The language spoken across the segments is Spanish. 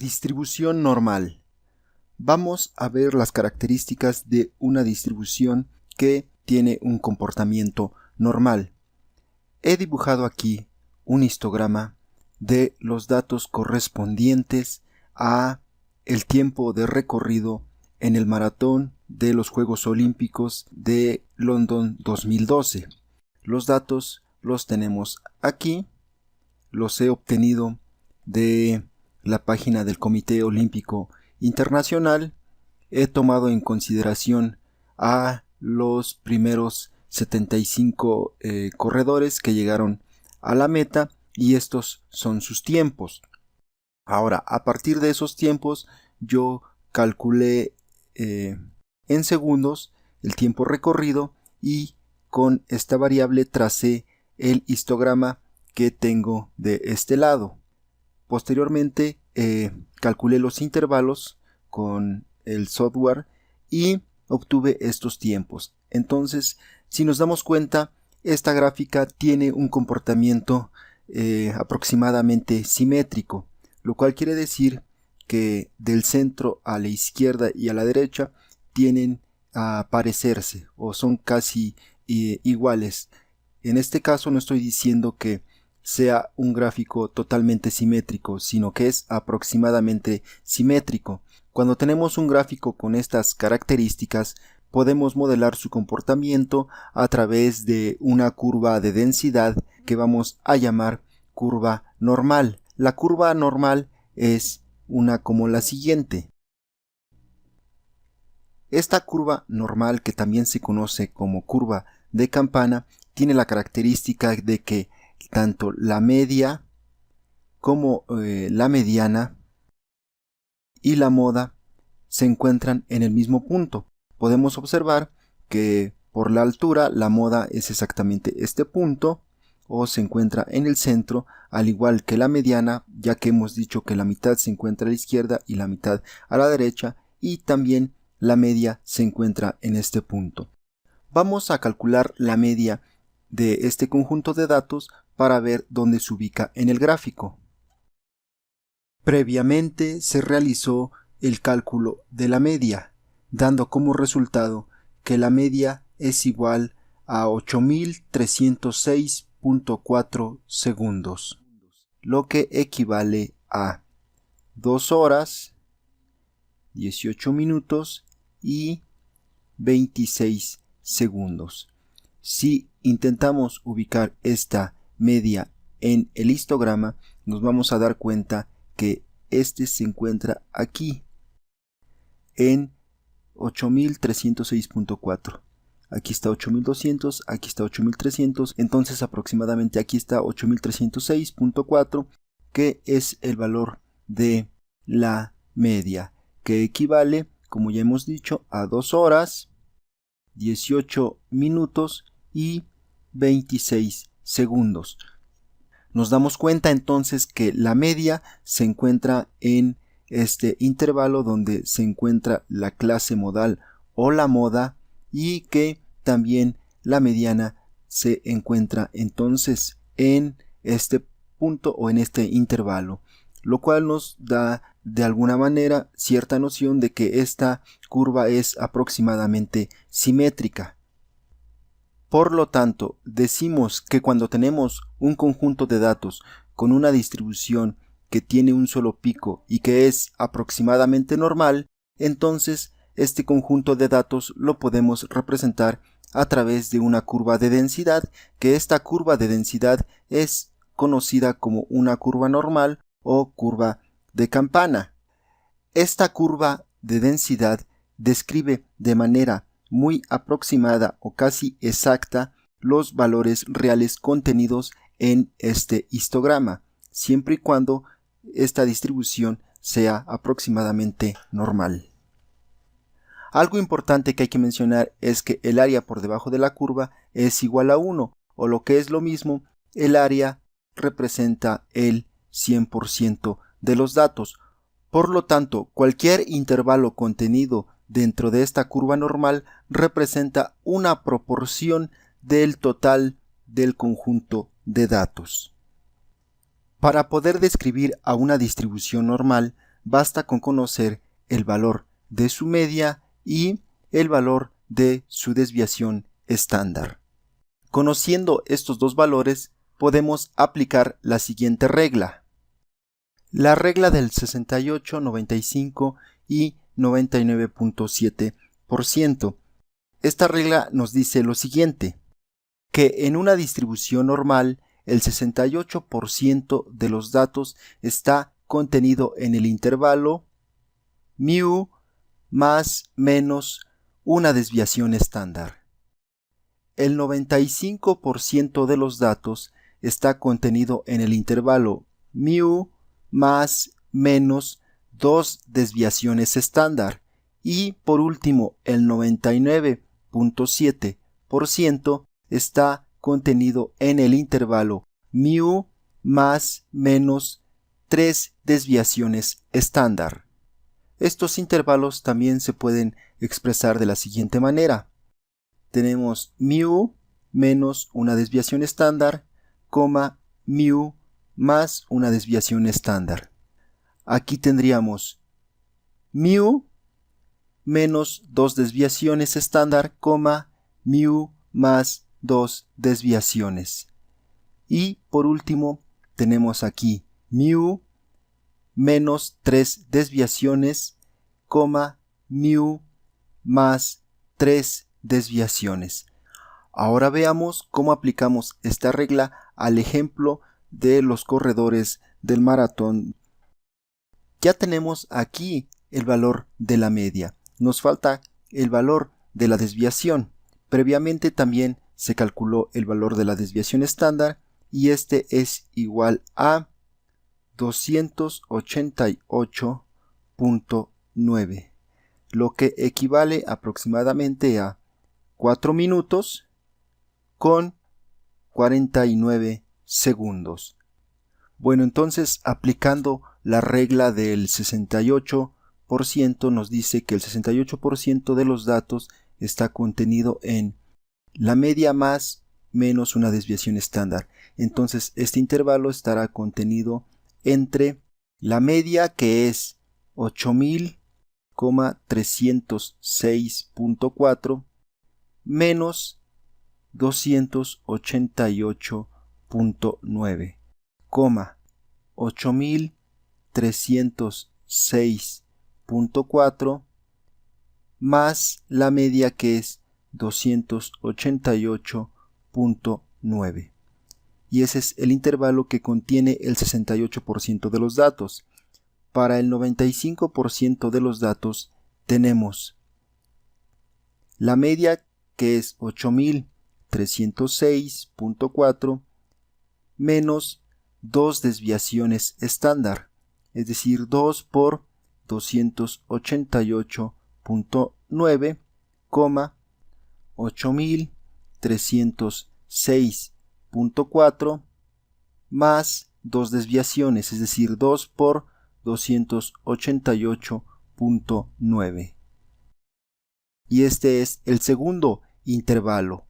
Distribución normal. Vamos a ver las características de una distribución que tiene un comportamiento normal. He dibujado aquí un histograma de los datos correspondientes a el tiempo de recorrido en el maratón de los Juegos Olímpicos de London 2012. Los datos los tenemos aquí, los he obtenido de la página del Comité Olímpico Internacional. He tomado en consideración a los primeros 75 corredores que llegaron a la meta y estos son sus tiempos. Ahora, a partir de esos tiempos yo calculé en segundos el tiempo recorrido y con esta variable tracé el histograma que tengo de este lado. Posteriormente calculé los intervalos con el software y obtuve estos tiempos. Entonces, si nos damos cuenta, esta gráfica tiene un comportamiento aproximadamente simétrico, lo cual quiere decir que del centro a la izquierda y a la derecha tienen a parecerse o son casi iguales. En este caso no estoy diciendo que sea un gráfico totalmente simétrico, sino que es aproximadamente simétrico. Cuando tenemos un gráfico con estas características, podemos modelar su comportamiento a través de una curva de densidad que vamos a llamar curva normal. La curva normal es una como la siguiente. Esta curva normal, que también se conoce como curva de campana, tiene la característica de que tanto la media como la mediana y la moda se encuentran en el mismo punto. Podemos observar que por la altura la moda es exactamente este punto o se encuentra en el centro, al igual que la mediana, ya que hemos dicho que la mitad se encuentra a la izquierda y la mitad a la derecha, y también la media se encuentra en este punto. Vamos a calcular la media de este conjunto de datos para ver dónde se ubica en el gráfico. Previamente se realizó el cálculo de la media, dando como resultado que la media es igual a 8306.4 segundos, lo que equivale a 2 horas, 18 minutos y 26 segundos. Si intentamos ubicar esta media en el histograma, nos vamos a dar cuenta que este se encuentra aquí en 8306.4. Aquí está 8200, aquí está 8300, entonces aproximadamente aquí está 8306.4, que es el valor de la media, que equivale, como ya hemos dicho, a 2 horas, 18 minutos y 26 segundos. Nos damos cuenta entonces que la media se encuentra en este intervalo donde se encuentra la clase modal o la moda, y que también la mediana se encuentra entonces en este punto o en este intervalo, lo cual nos da de alguna manera cierta noción de que esta curva es aproximadamente simétrica. Por lo tanto, decimos que cuando tenemos un conjunto de datos con una distribución que tiene un solo pico y que es aproximadamente normal, entonces este conjunto de datos lo podemos representar a través de una curva de densidad, que esta curva de densidad es conocida como una curva normal o curva de campana. Esta curva de densidad describe de manera muy aproximada o casi exacta los valores reales contenidos en este histograma, siempre y cuando esta distribución sea aproximadamente normal. Algo importante que hay que mencionar es que el área por debajo de la curva es igual a 1, o lo que es lo mismo, el área representa el 100% de los datos. Por lo tanto, cualquier intervalo contenido dentro de esta curva normal representa una proporción del total del conjunto de datos. Para poder describir a una distribución normal, basta con conocer el valor de su media y el valor de su desviación estándar. Conociendo estos dos valores, podemos aplicar la siguiente regla. La regla del 68, 95 y 99.7%. Esta regla nos dice lo siguiente, que en una distribución normal el 68% de los datos está contenido en el intervalo mu más menos una desviación estándar. El 95% de los datos está contenido en el intervalo mu más menos dos desviaciones estándar. Y por último, el 99.7% está contenido en el intervalo mu más menos 3 desviaciones estándar. Estos intervalos también se pueden expresar de la siguiente manera. Tenemos mu menos una desviación estándar, mu más una desviación estándar. Aquí tendríamos mu menos 2 desviaciones estándar, mu más 2 desviaciones. Y por último tenemos aquí mu menos 3 desviaciones, mu más 3 desviaciones. Ahora veamos cómo aplicamos esta regla al ejemplo de los corredores del maratón. Ya tenemos aquí el valor de la media. Nos falta el valor de la desviación. Previamente también se calculó el valor de la desviación estándar y este es igual a 288.9, lo que equivale aproximadamente a 4 minutos con 49 segundos. Bueno, entonces aplicando la regla del 68%, nos dice que el 68% de los datos está contenido en la media más menos una desviación estándar. Entonces este intervalo estará contenido entre la media, que es 8000,306.4 menos 288.9, 8306.4 más la media, que es 288.9. Y ese es el intervalo que contiene el 68% de los datos. Para el 95% de los datos tenemos la media, que es 8306.4 menos 2 desviaciones estándar, es decir, 2 por 288.9, 8306.4 más 2 desviaciones, es decir, 2 por 288.9. Y este es el segundo intervalo.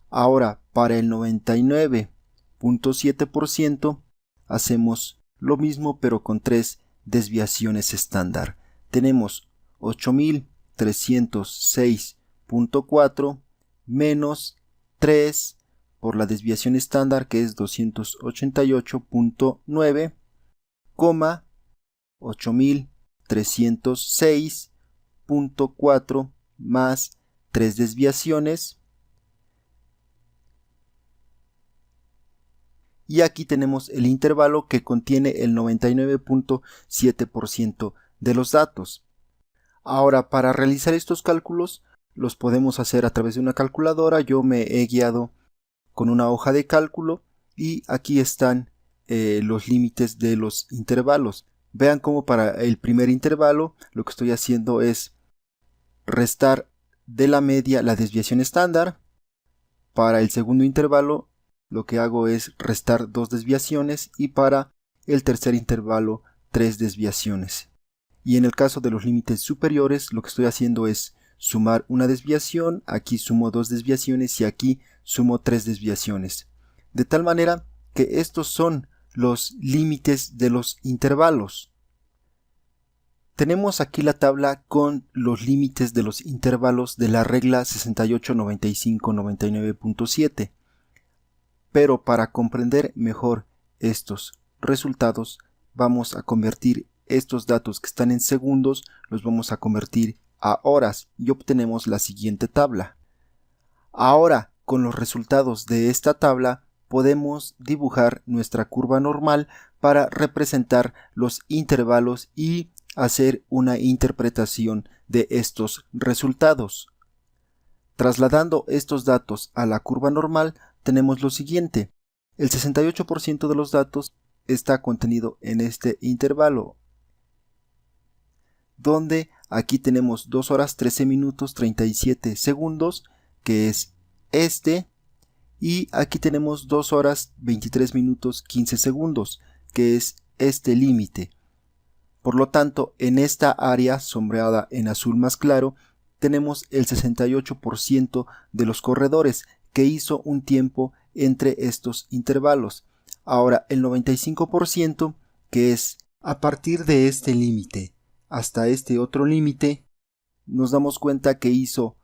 Ahora, para el 99.7% hacemos lo mismo, pero con 3 desviaciones estándar. Tenemos 8306.4 menos 3 por la desviación estándar, que es 288.9, 8306.4 más 3 desviaciones. Y aquí tenemos el intervalo que contiene el 99.7% de los datos. Ahora, para realizar estos cálculos los podemos hacer a través de una calculadora. Yo me he guiado con una hoja de cálculo y aquí están los límites de los intervalos. Vean cómo para el primer intervalo lo que estoy haciendo es restar de la media la desviación estándar. Para el segundo intervalo lo que hago es restar 2 desviaciones y para el tercer intervalo 3 desviaciones. Y en el caso de los límites superiores lo que estoy haciendo es sumar una desviación, aquí sumo 2 desviaciones y aquí sumo 3 desviaciones. De tal manera que estos son los límites de los intervalos. Tenemos aquí la tabla con los límites de los intervalos de la regla 689599.7. Pero para comprender mejor estos resultados, vamos a convertir estos datos que están en segundos, los vamos a convertir a horas y obtenemos la siguiente tabla. Ahora, con los resultados de esta tabla, podemos dibujar nuestra curva normal para representar los intervalos y hacer una interpretación de estos resultados. Trasladando estos datos a la curva normal, tenemos lo siguiente. El 68% de los datos está contenido en este intervalo, donde aquí tenemos 2 horas 13 minutos 37 segundos, que es este, y aquí tenemos 2 horas 23 minutos 15 segundos, que es este límite. Por lo tanto, en esta área sombreada en azul más claro, tenemos el 68% de los corredores que hizo un tiempo entre estos intervalos. Ahora, el 95%, que es a partir de este límite hasta este otro límite, nos damos cuenta que hizo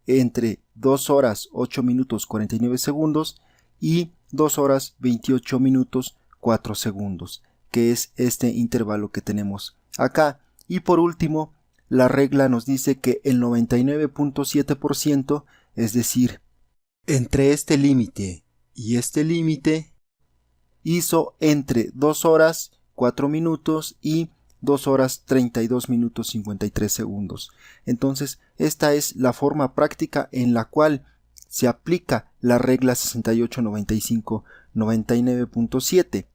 entre 2 horas 8 minutos 49 segundos y 2 horas 28 minutos 4 segundos, que es este intervalo que tenemos acá. Y por último, la regla nos dice que el 99.7%, es decir, entre este límite y este límite, hizo entre 2 horas 4 minutos y 2 horas 32 minutos 53 segundos. Entonces, esta es la forma práctica en la cual se aplica la regla 689599.7,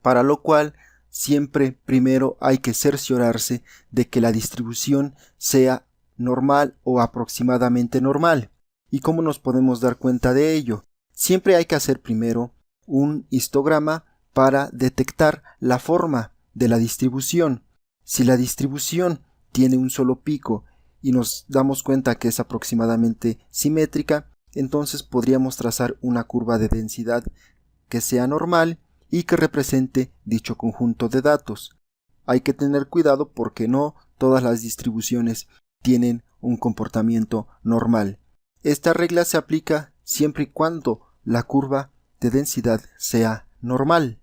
para lo cual siempre primero hay que cerciorarse de que la distribución sea normal o aproximadamente normal. ¿Y cómo nos podemos dar cuenta de ello? Siempre hay que hacer primero un histograma para detectar la forma de la distribución. Si la distribución tiene un solo pico y nos damos cuenta que es aproximadamente simétrica, entonces podríamos trazar una curva de densidad que sea normal y que represente dicho conjunto de datos. Hay que tener cuidado porque no todas las distribuciones tienen un comportamiento normal. Esta regla se aplica siempre y cuando la curva de densidad sea normal.